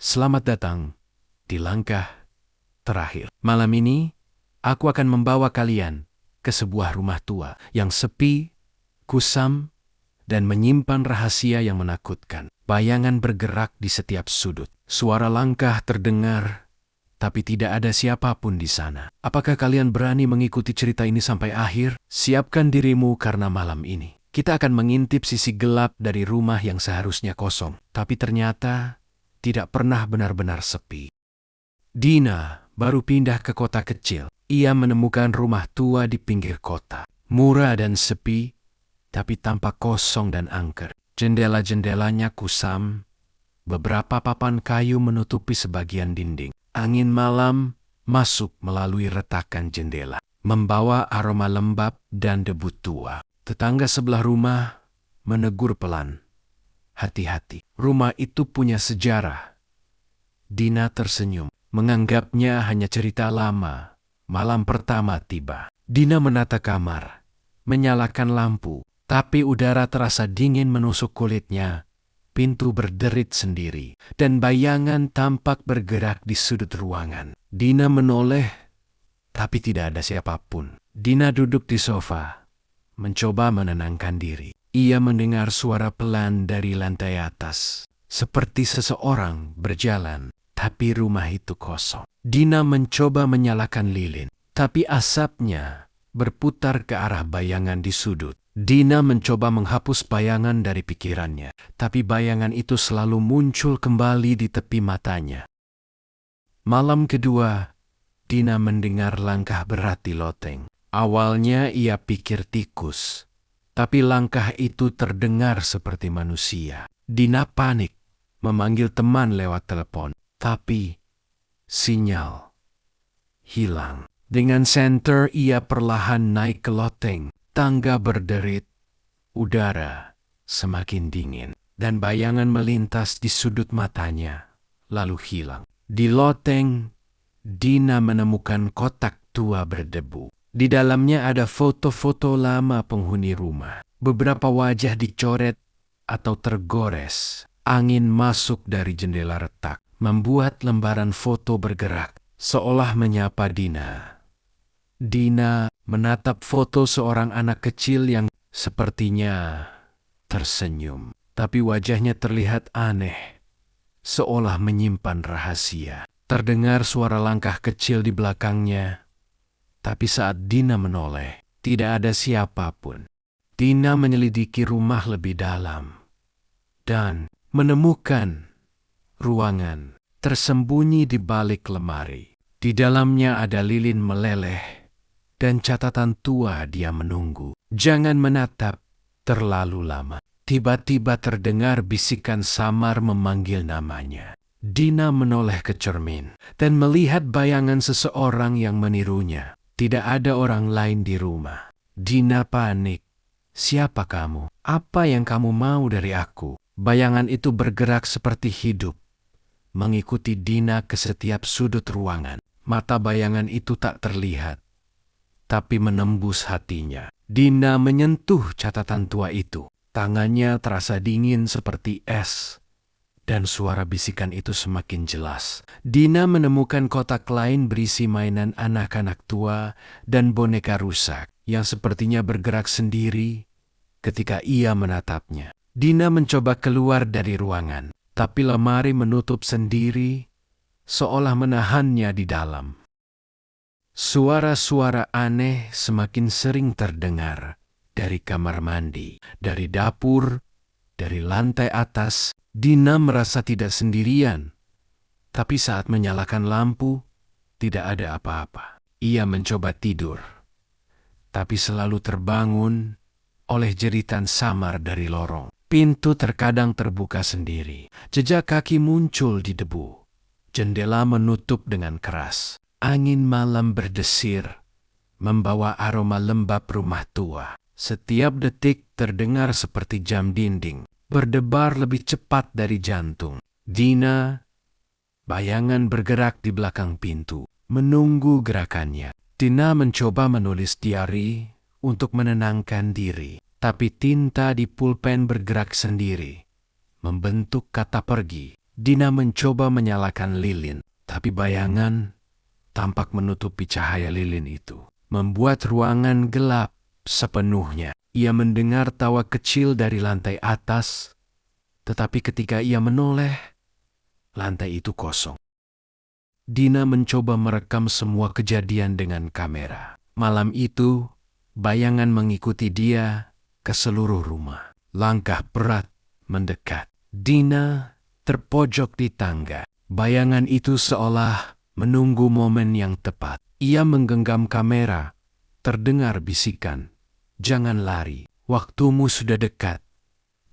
Selamat datang di langkah terakhir. Malam ini, aku akan membawa kalian ke sebuah rumah tua yang sepi, kusam, dan menyimpan rahasia yang menakutkan. Bayangan bergerak di setiap sudut. Suara langkah terdengar, tapi tidak ada siapapun di sana. Apakah kalian berani mengikuti cerita ini sampai akhir? Siapkan dirimu karena malam ini kita akan mengintip sisi gelap dari rumah yang seharusnya kosong, tapi ternyata tidak pernah benar-benar sepi. Dina baru pindah ke kota kecil. Ia menemukan rumah tua di pinggir kota. Murah dan sepi, tapi tampak kosong dan angker. Jendela-jendelanya kusam, beberapa papan kayu menutupi sebagian dinding. Angin malam masuk melalui retakan jendela, membawa aroma lembab dan debu tua. Tetangga sebelah rumah menegur pelan. Hati-hati, rumah itu punya sejarah. Dina tersenyum, menganggapnya hanya cerita lama. Malam pertama tiba. Dina menata kamar, menyalakan lampu, tapi udara terasa dingin menusuk kulitnya. Pintu berderit sendiri, dan bayangan tampak bergerak di sudut ruangan. Dina menoleh, tapi tidak ada siapapun. Dina duduk di sofa, mencoba menenangkan diri. Ia mendengar suara pelan dari lantai atas, seperti seseorang berjalan, tapi rumah itu kosong. Dina mencoba menyalakan lilin, tapi asapnya berputar ke arah bayangan di sudut. Dina mencoba menghapus bayangan dari pikirannya, tapi bayangan itu selalu muncul kembali di tepi matanya. Malam kedua, Dina mendengar langkah berat di loteng. Awalnya ia pikir tikus, tapi langkah itu terdengar seperti manusia. Dina panik, memanggil teman lewat telepon, tapi sinyal hilang. Dengan senter ia perlahan naik ke loteng. Tangga berderit, udara semakin dingin, dan bayangan melintas di sudut matanya, lalu hilang. Di loteng, Dina menemukan kotak tua berdebu. Di dalamnya ada foto-foto lama penghuni rumah. Beberapa wajah dicoret atau tergores. Angin masuk dari jendela retak, membuat lembaran foto bergerak, seolah menyapa Dina. Dina menatap foto seorang anak kecil yang sepertinya tersenyum, tapi wajahnya terlihat aneh, seolah menyimpan rahasia. Terdengar suara langkah kecil di belakangnya, tapi saat Dina menoleh, tidak ada siapapun. Dina menyelidiki rumah lebih dalam dan menemukan ruangan tersembunyi di balik lemari. Di dalamnya ada lilin meleleh dan catatan tua dia menunggu. Jangan menatap terlalu lama. Tiba-tiba terdengar bisikan samar memanggil namanya. Dina menoleh ke cermin dan melihat bayangan seseorang yang menirunya. Tidak ada orang lain di rumah. Dina panik. Siapa kamu? Apa yang kamu mau dari aku? Bayangan itu bergerak seperti hidup, mengikuti Dina ke setiap sudut ruangan. Mata bayangan itu tak terlihat, tapi menembus hatinya. Dina menyentuh catatan tua itu. Tangannya terasa dingin seperti es, dan suara bisikan itu semakin jelas. Dina menemukan kotak lain berisi mainan anak-anak tua dan boneka rusak yang sepertinya bergerak sendiri ketika ia menatapnya. Dina mencoba keluar dari ruangan, tapi lemari menutup sendiri, seolah menahannya di dalam. Suara-suara aneh semakin sering terdengar dari kamar mandi, dari dapur, dari lantai atas. Dina merasa tidak sendirian, tapi saat menyalakan lampu, tidak ada apa-apa. Ia mencoba tidur, tapi selalu terbangun oleh jeritan samar dari lorong. Pintu terkadang terbuka sendiri. Jejak kaki muncul di debu. Jendela menutup dengan keras. Angin malam berdesir, membawa aroma lembab rumah tua. Setiap detik terdengar seperti jam dinding, berdebar lebih cepat dari jantung. Dina, bayangan bergerak di belakang pintu, menunggu gerakannya. Dina mencoba menulis diari untuk menenangkan diri, tapi tinta di pulpen bergerak sendiri, membentuk kata pergi. Dina mencoba menyalakan lilin, tapi bayangan tampak menutupi cahaya lilin itu, membuat ruangan gelap sepenuhnya. Ia mendengar tawa kecil dari lantai atas, tetapi ketika ia menoleh, lantai itu kosong. Dina mencoba merekam semua kejadian dengan kamera. Malam itu, bayangan mengikuti dia ke seluruh rumah. Langkah berat mendekat. Dina terpojok di tangga. Bayangan itu seolah menunggu momen yang tepat. Ia menggenggam kamera. Terdengar bisikan, "Jangan lari, waktumu sudah dekat."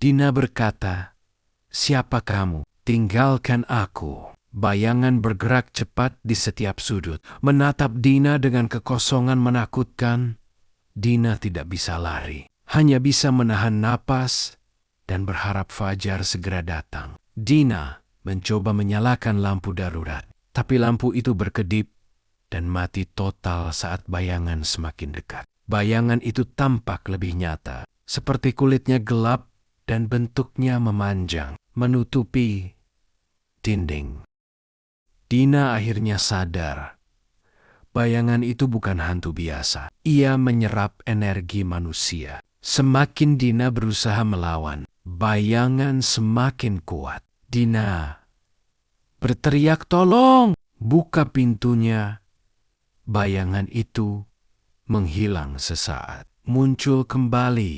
Dina berkata, "Siapa kamu? Tinggalkan aku." Bayangan bergerak cepat di setiap sudut, menatap Dina dengan kekosongan menakutkan. Dina tidak bisa lari, hanya bisa menahan napas dan berharap fajar segera datang. Dina mencoba menyalakan lampu darurat, tapi lampu itu berkedip dan mati total saat bayangan semakin dekat. Bayangan itu tampak lebih nyata, seperti kulitnya gelap dan bentuknya memanjang, menutupi dinding. Dina akhirnya sadar. Bayangan itu bukan hantu biasa. Ia menyerap energi manusia. Semakin Dina berusaha melawan, bayangan semakin kuat. Dina berteriak, "Tolong! Buka pintunya!" Bayangan itu menghilang sesaat. Muncul kembali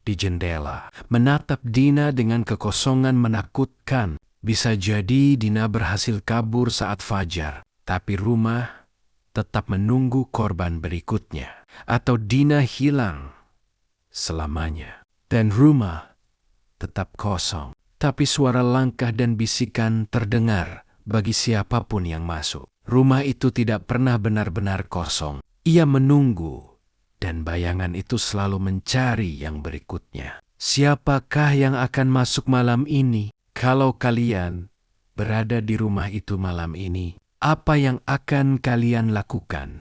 di jendela, menatap Dina dengan kekosongan menakutkan. Bisa jadi Dina berhasil kabur saat fajar, tapi rumah tetap menunggu korban berikutnya. Atau Dina hilang selamanya, dan rumah tetap kosong. Tapi suara langkah dan bisikan terdengar bagi siapapun yang masuk. Rumah itu tidak pernah benar-benar kosong. Ia menunggu, dan bayangan itu selalu mencari yang berikutnya. Siapakah yang akan masuk malam ini? Kalau kalian berada di rumah itu malam ini, apa yang akan kalian lakukan?